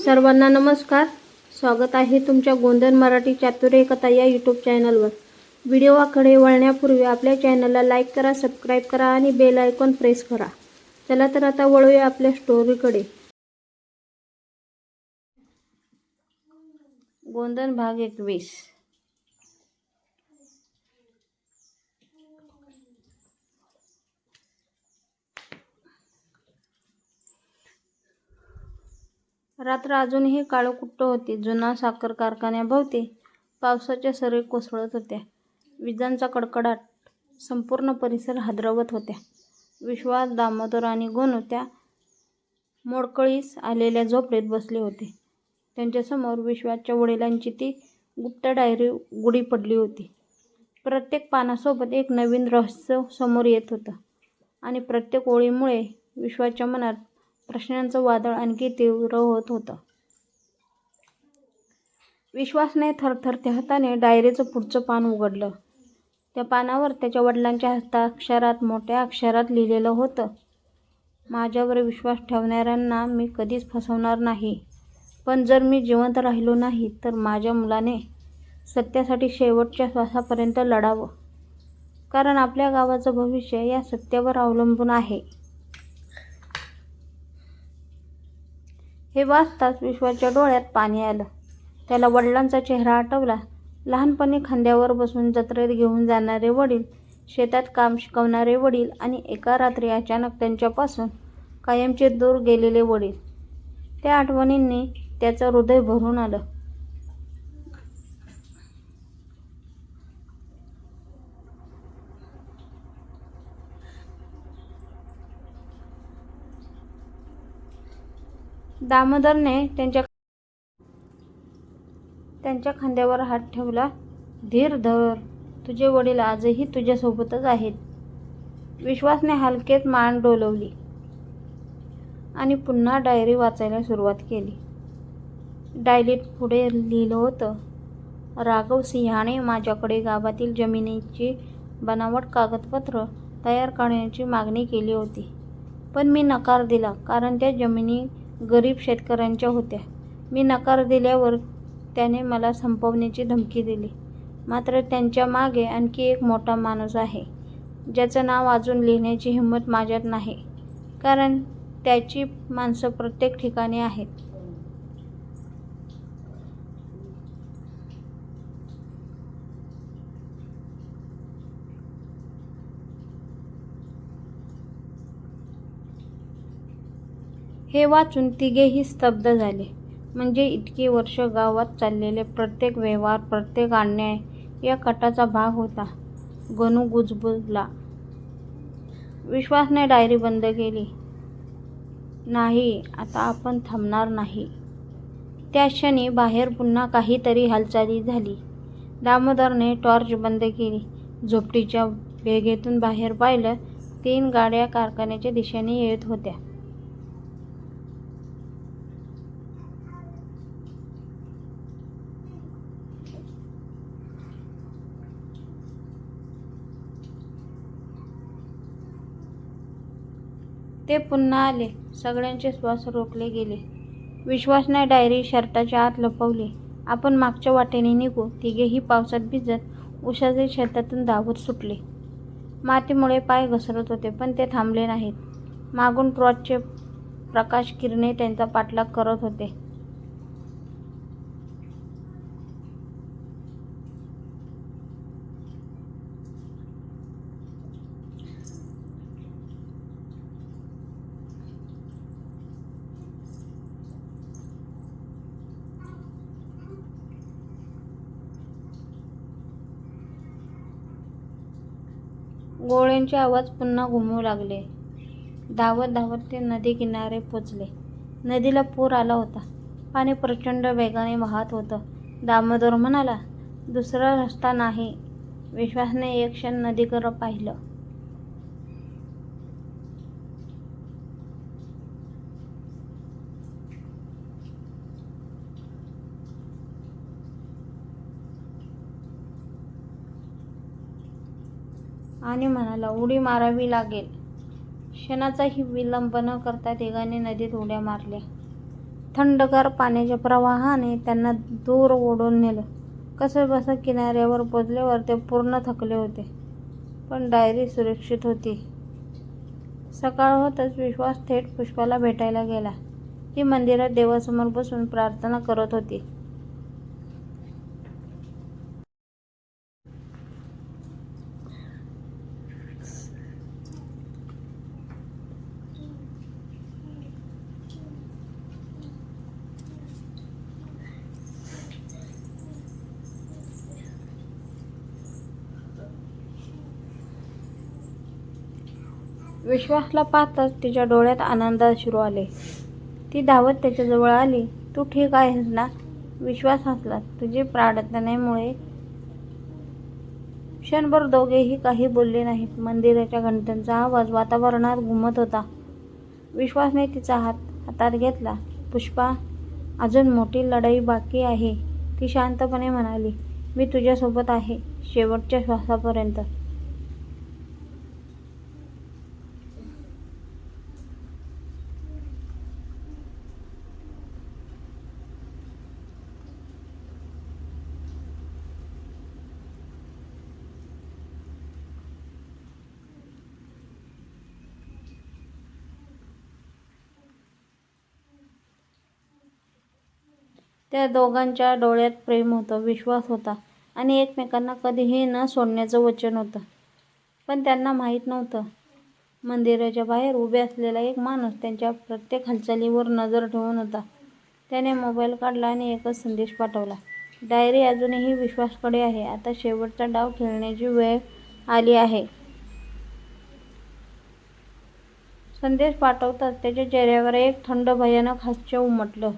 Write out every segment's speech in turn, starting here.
सर्वांना नमस्कार. स्वागत आहे तुमच्या गोंधन मराठी चातुर्य कथा या यूट्यूब चॅनलवर. व्हिडिओकडे वळण्यापूर्वी आपल्या चॅनलला लाईक करा, सबस्क्राईब करा आणि बेल आयकॉन प्रेस करा. चला तर आता वळूया आपल्या स्टोरीकडे. गोंधन भाग 21. रात्र अजूनही काळोकुट्ट होती. जुना साखर कारखान्याभोवती पावसाच्या सरी कोसळत होत्या. विजांचा कडकडाट संपूर्ण परिसर हादरवत होत्या. विश्वास, दामोदर आणि गोनू त्या मोडकळीस आलेल्या झोपडीत बसले होते. त्यांच्यासमोर विश्वासच्या वडिलांची ती गुप्त डायरी उघडी पडली होती. प्रत्येक पानासोबत एक नवीन रहस्य समोर येत होतं आणि प्रत्येक ओळीमुळे विश्वासच्या मनात प्रश्नांचं वादळ आणखी तीव्र होत होतं. विश्वासने थरथरत्या हाताने डायरीचं पुढचं पान उघडलं. त्या पानावर त्याच्या वडिलांच्या हस्ताक्षरात मोठ्या अक्षरात लिहिलेलं होतं, माझ्यावर विश्वास ठेवणाऱ्यांना मी कधीच फसवणार नाही. पण जर मी जिवंत राहिलो नाही तर माझ्या मुलाने सत्यासाठी शेवटच्या श्वासापर्यंत लढावं. कारण आपल्या गावाचं भविष्य या सत्यावर अवलंबून आहे. हे वाचताच विश्वासच्या डोळ्यात पाणी आलं. त्याला वडिलांचा चेहरा आठवला. लहानपणी खांद्यावर बसून जत्रेत घेऊन जाणारे वडील, शेतात काम शिकवणारे वडील आणि एका रात्री अचानक त्यांच्यापासून कायमचे दूर गेलेले वडील. त्या आठवणींनी त्याचं हृदय भरून आलं. दामोदरने त्यांच्या खांद्यावर हात ठेवला. धीर धर, तुझे वडील आजही तुझ्यासोबतच आहेत. विश्वासने हलकेच मान डोलवली आणि पुन्हा डायरी वाचायला सुरुवात केली. डायरीत पुढे लिहिलं होतं, राघव सिंहाने माझ्याकडे गावातील जमिनीची बनावट कागदपत्र तयार करण्याची मागणी केली होती. पण मी नकार दिला कारण त्या जमिनी गरीब शेतकऱ्यांच्या होत्या. मी नकार दिल्यावर त्याने मला संपवण्याची धमकी दिली. मात्र त्यांच्या मागे आणखी एक मोठा माणूस आहे, ज्याचं नाव अजून लिहिण्याची हिंमत माझ्यात नाही, कारण त्याची माणसं प्रत्येक ठिकाणी आहेत. हे वाचून तिघेही स्तब्ध झाले. म्हणजे इतकी वर्ष गावात चाललेले प्रत्येक व्यवहार, प्रत्येक अन्याय या कटाचा भाग होता. गणू कुजबुजला. विश्वासने डायरी बंद केली. नाही, आता आपण थांबणार नाही. त्या क्षणी बाहेर पुन्हा काहीतरी हालचाली झाली. दामोदरने टॉर्च बंद केली. झोपडीच्या भेगेतून बाहेर पाहिलं. 3 गाड्या कारखान्याच्या दिशेने येत होत्या. ते पुन्हा आले. सगळ्यांचे श्वास रोखले गेले. विश्वासने डायरी शर्टाच्या आत लपवली. आपण मागच्या वाटेने निघू. तिघेही पावसात भिजत उसाच्या शेतातून धावत सुटले. मातीमुळे पाय घसरत होते, पण ते थांबले नाहीत. मागून टॉर्चचे प्रकाश किरणे त्यांचा पाठलाग करत होते. गोळ्यांचे आवाज पुन्हा घुमू लागले. धावत धावत ते नदी किनारे पोचले. नदीला पूर आला होता. पाणी प्रचंड वेगाने वाहत होतं. दामोदर म्हणाला, दुसरा रस्ता नाही. विश्वासने एक क्षण नदीकडे पाहिलं. आणि म्हणाला, उडी मारावी लागेल. क्षणाचाही विलंब न करता तिघांनी नदीत उड्या मारल्या. थंडगार पाण्याच्या प्रवाहाने त्यांना दूर ओढून नेलं. कसंबसं किनाऱ्यावर पोचल्यावर ते पूर्ण थकले होते, पण डायरी सुरक्षित होती. सकाळ होतच विश्वास थेट पुष्पाला भेटायला गेला. ती मंदिरात देवासमोर बसून प्रार्थना करत होती. विश्वासला पाहताच तिच्या डोळ्यात आनंद अश्रू आले. ती धावत त्याच्याजवळ आली. तू ठीक आहेस ना? विश्वास हसला. तुझी प्रार्थनेमुळे. क्षणभर दोघेही काही बोलले नाहीत. मंदिराच्या घंटांचा आवाज वातावरणात घुमत होता. विश्वासने तिचा हात हातात घेतला. पुष्पा, अजून मोठी लढाई बाकी आहे, ती शांतपणे म्हणाली. मी तुझ्यासोबत आहे, शेवटच्या श्वासापर्यंत. त्या दोघांच्या डोळ्यात प्रेम होतं, विश्वास होता आणि एकमेकांना कधीही न सोडण्याचं वचन होतं. पण त्यांना माहीत नव्हतं, मंदिराच्या बाहेर उभे असलेला एक माणूस त्यांच्या प्रत्येक हालचालीवर नजर ठेवून होता. त्याने मोबाईल काढला आणि एकच संदेश पाठवला. डायरी अजूनही विश्वासकडे आहे. आता शेवटचा डाव खेळण्याची वेळ आली आहे. संदेश पाठवताच त्याच्या चेहऱ्यावर एक थंड भयानक हास्य उमटलं.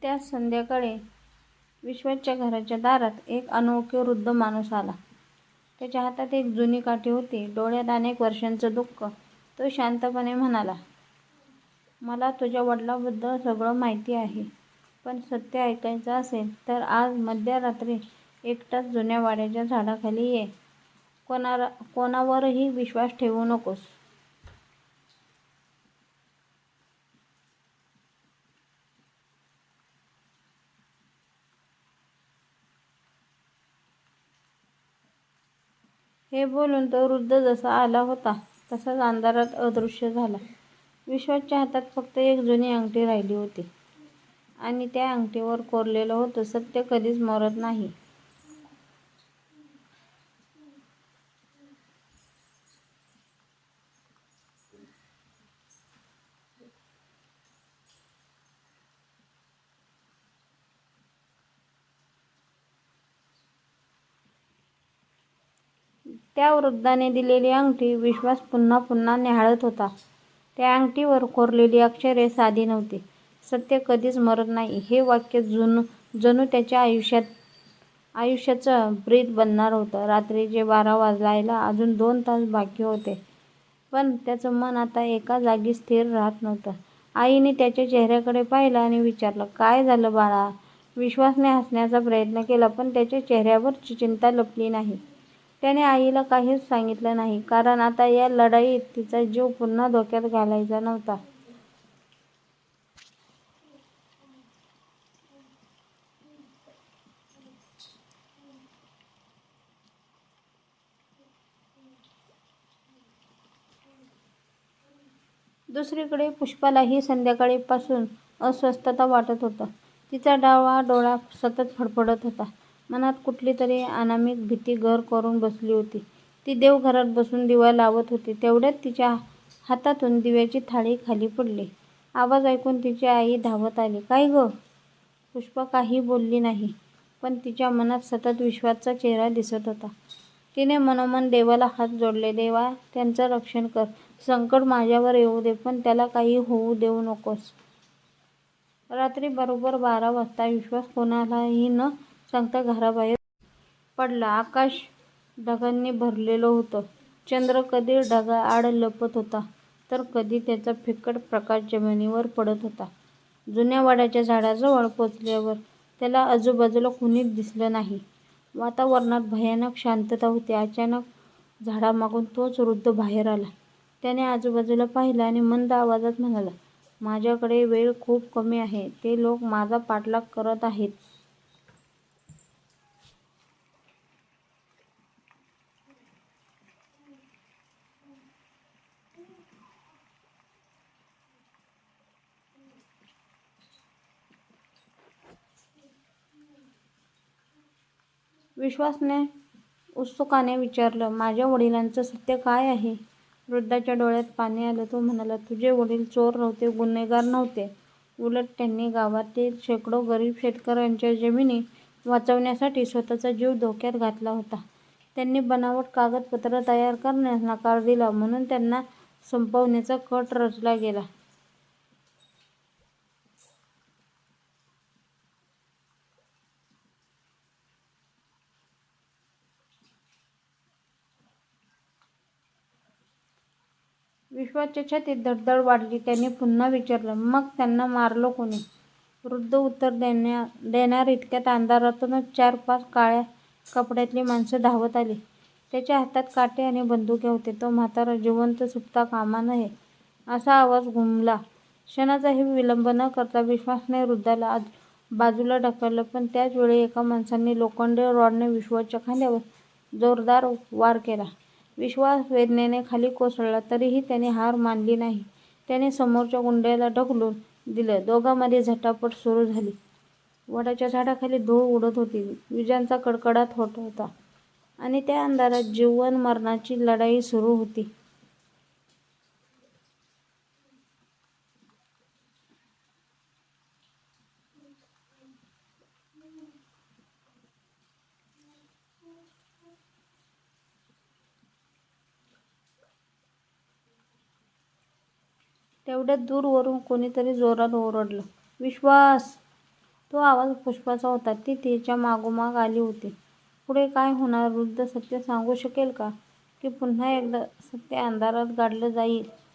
त्याच संध्याकाळी विश्वासच्या घराच्या दारात एक अनोळखी वृद्ध माणूस आला. त्याच्या हातात एक जुनी काठी होती, डोळ्यात अनेक वर्षांचं दुःख. तो शांतपणे म्हणाला, मला तुझ्या वडिलांबद्दल सगळं माहिती आहे, पण सत्य ऐकायचं असेल तर आज मध्यरात्री एकटाच जुन्या वाड्याच्या झाडाखाली ये. कोणावरही विश्वास ठेवू नकोस. हे बोलून तो वृद्ध जसा आला होता तसाच अंधारात अदृश्य झाला. विश्वासच्या हातात फक्त एक जुनी अंगठी राहिली होती आणि त्या अंगठीवर कोरलेलं होतं, सत्य कधीच मरत नाही. त्या वृद्धाने दिलेली अंगठी विश्वास पुन्हा पुन्हा न्याहाळत होता. त्या अंगठीवर कोरलेली अक्षरे साधी नव्हती. सत्य कधीच मरत नाही हे वाक्य जणू त्याच्या आयुष्याचं ब्रीद बनणार होतं. रात्रीचे 12 वाजायला अजून 2 तास बाकी होते, पण त्याचं मन आता एका जागी स्थिर राहत नव्हतं. आईने त्याच्या चेहऱ्याकडे पाहिलं आणि विचारलं, काय झालं बाळा? विश्वासने हसण्याचा प्रयत्न केला, पण त्याच्या चेहऱ्यावर चिंता लपली नाही. त्याने आईला काहीच सांगितलं नाही, कारण आता या लढाईत तिचा जीव पुन्हा धोक्यात घालायचा नव्हता. दुसरीकडे पुष्पालाही संध्याकाळीपासून अस्वस्थता वाटत होतं. तिचा डावा डोळा सतत फडफडत होता. मनात कुठली तरी अनामिक भीती घर करून बसली होती. ती देवघरात बसून दिवा लावत होती. तेवढ्यात तिच्या हातातून दिव्याची थाळी खाली पडली. आवाज ऐकून तिची आई धावत आली. काय गं? पुष्पा काही बोलली नाही, पण तिच्या मनात सतत विश्वासचा चेहरा दिसत होता. तिने मनोमन देवाला हात जोडले. देवा, त्यांचं रक्षण कर. संकट माझ्यावर येऊ दे, पण त्याला काही होऊ देऊ नकोस. रात्री बरोबर 12 वाजता विश्वास कोणालाही न सांगता घराबाहेर पडला. आकाश ढगांनी भरलेलं होतं. चंद्र कधी ढगाआड लपत होता, तर कधी त्याचा फिकट प्रकाश जमिनीवर पडत होता. जुन्या वडाच्या झाडाजवळ पोचल्यावर त्याला आजूबाजूला कुणीच दिसलं नाही. वातावरणात भयानक शांतता होती. अचानक झाडामागून तोच वृद्ध बाहेर आला. त्याने आजूबाजूला पाहिलं आणि मंद आवाजात म्हणाला, "माझ्याकडे वेळ खूप कमी आहे. ते लोक माझा पाठलाग करत आहेत." विश्वासने उत्सुकाने विचारलं, "माझ्या वडिलांचं सत्य काय आहे?" वृद्धाच्या डोळ्यात पाणी आलं. तो म्हणाला, "तुझे वडील चोर नव्हते, गुन्हेगार नव्हते. उलट त्यांनी गावातील शेकडो गरीब शेतकऱ्यांच्या जमिनी वाचवण्यासाठी स्वतःचा जीव धोक्यात घातला होता. त्यांनी बनावट कागदपत्र तयार करण्यास नकार दिला म्हणून त्यांना संपवण्याचा कट रचला गेला." विश्वाच्या छातीत धडधड वाढली. त्याने पुन्हा विचारलं, "मग त्यांना मारलं कोणी?" वृद्ध उत्तर देणार इतक्यात अंधारातूनच 4-5 काळ्या कपड्यातली माणसं धावत आली. त्याच्या हातात काटे आणि बंदुका होत्या. "तो म्हातारा जिवंत सुटता कामा नये," असा आवाज घुमला. क्षणाचाही विलंब न करता विश्वासने वृद्धाला बाजूला ढकललं. पण त्याच वेळी एका माणसाने लोखंडी रॉडने विश्वाच्या खांद्यावर जोरदार वार केला. विश्वास वेदनेने खाली कोसळला. तरीही त्याने हार मानली नाही. त्याने समोरच्या गुंडाला ढकलून दिलं. दोघांमध्ये झटापट सुरू झाली. वडाच्या झाडाखाली धूळ उडत होती. विजांचा कडकडाट होत होता आणि त्या अंधारात जीवन-मरणाची लढाई सुरू होती. तेवढ्यात दूरवरून कोणीतरी जोरात ओरडलं, "विश्वास!" तो आवाज पुष्पाचा होता. ती तिच्या मागोमाग आली होती. पुढे काय होणार? वृद्ध सत्य सांगू शकेल का? की पुन्हा एकदा सत्य अंधारात गाडलं जाईल?